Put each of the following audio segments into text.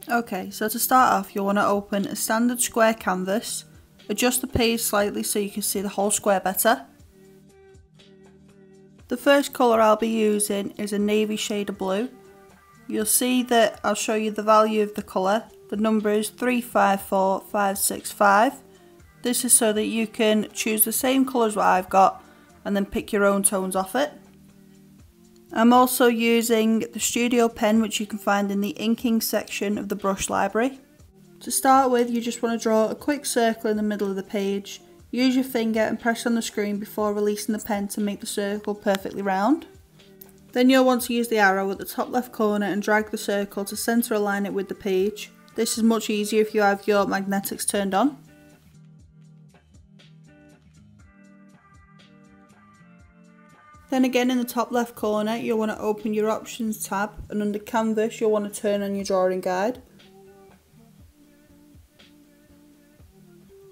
Okay, so to start off you'll want to open a standard square canvas, adjust the page slightly so you can see the whole square better. The first colour I'll be using is a navy shade of blue. You'll see that I'll show you the value of the colour. The number is 354565. This is so that you can choose the same colour as what I've got and then pick your own tones off it. I'm also using the studio pen, which you can find in the inking section of the brush library. To start with, you just want to draw a quick circle in the middle of the page. Use your finger and press on the screen before releasing the pen to make the circle perfectly round. Then you'll want to use the arrow at the top left corner and drag the circle to centre align it with the page. This is much easier if you have your magnetics turned on. Then again, in the top left corner you'll want to open your options tab, and under canvas you'll want to turn on your drawing guide.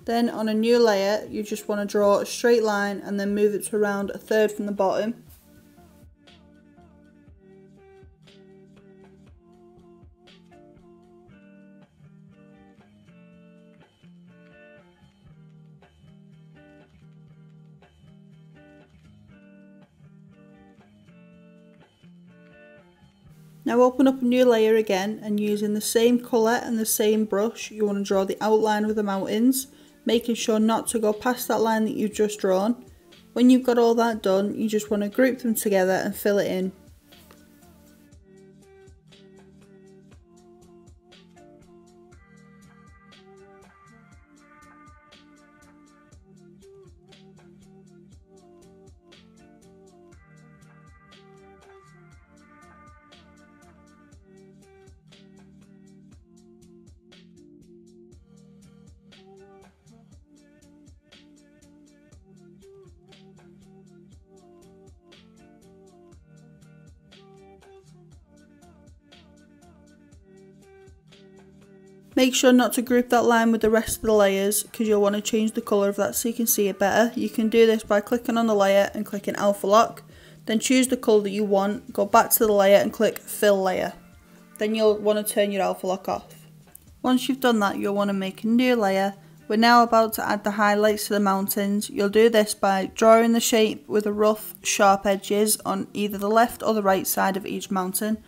Then on a new layer you just want to draw a straight line and then move it to around a third from the bottom. Now open up a new layer again, and using the same colour and the same brush you want to draw the outline of the mountains, making sure not to go past that line that you've just drawn. When you've got all that done, you just want to group them together and fill it in. Make sure not to group that line with the rest of the layers, because you'll want to change the colour of that so you can see it better. You can do this by clicking on the layer and clicking alpha lock, then choose the colour that you want, go back to the layer and click fill layer. Then you'll want to turn your alpha lock off. Once you've done that, you'll want to make a new layer. We're now about to add the highlights to the mountains. You'll do this by drawing the shape with the rough, sharp edges on either the left or the right side of each mountain.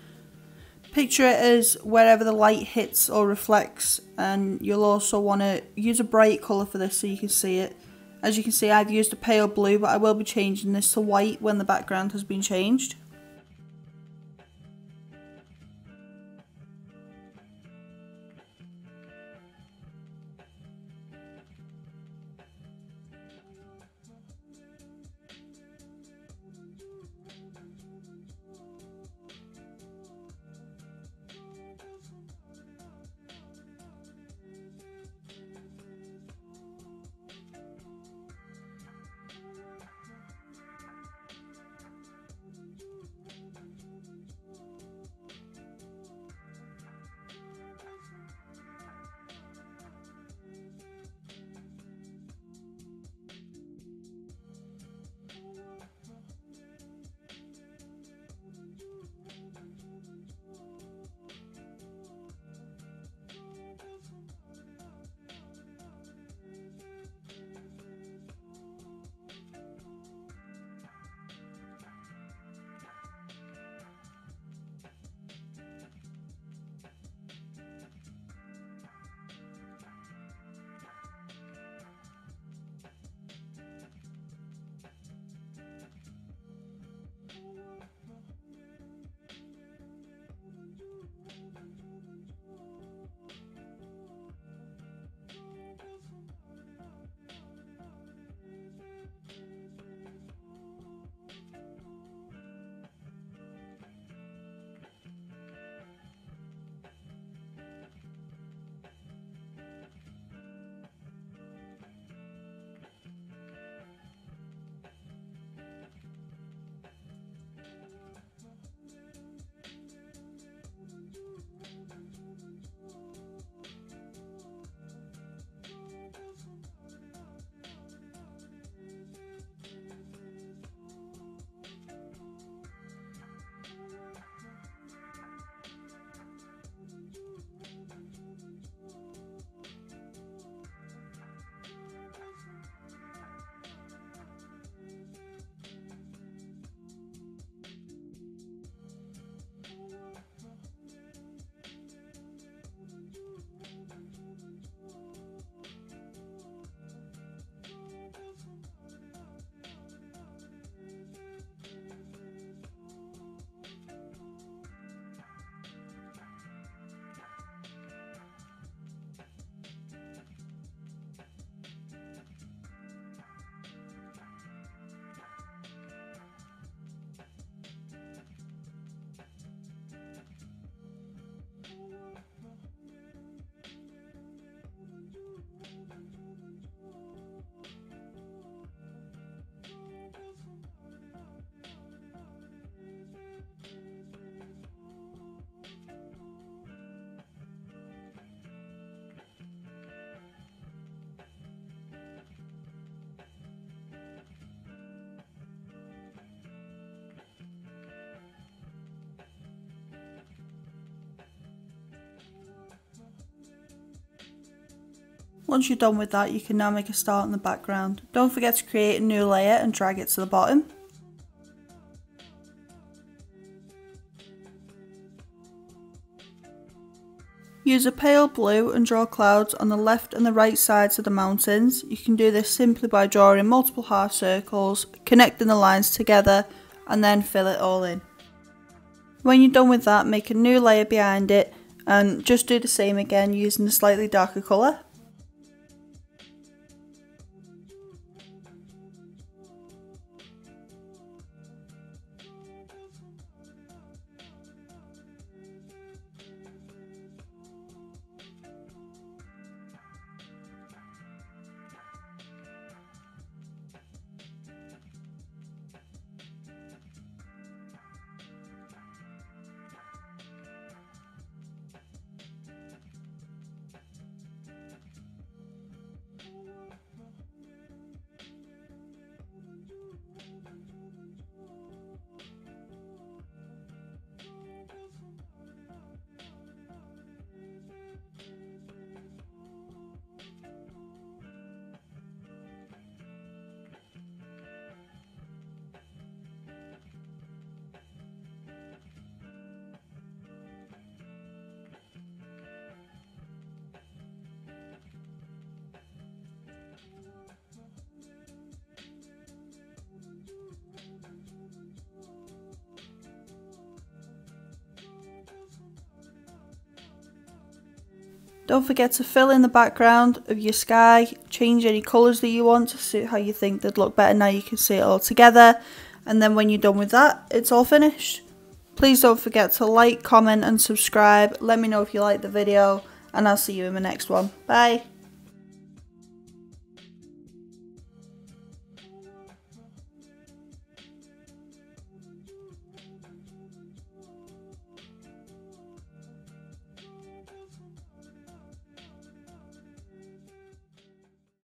Picture it as wherever the light hits or reflects, and you'll also want to use a bright colour for this so you can see it. As you can see, I've used a pale blue, but I will be changing this to white when the background has been changed. Once you're done with that, you can now make a start in the background. Don't forget to create a new layer and drag it to the bottom. Use a pale blue and draw clouds on the left and the right sides of the mountains. You can do this simply by drawing multiple half circles, connecting the lines together, and then fill it all in. When you're done with that, make a new layer behind it and just do the same again using a slightly darker colour. Don't forget to fill in the background of your sky, change any colours that you want to suit how you think they'd look better. Now you can see it all together, and then when you're done with that, it's all finished. Please don't forget to like, comment and subscribe. Let me know if you liked the video, and I'll see you in the next one. Bye!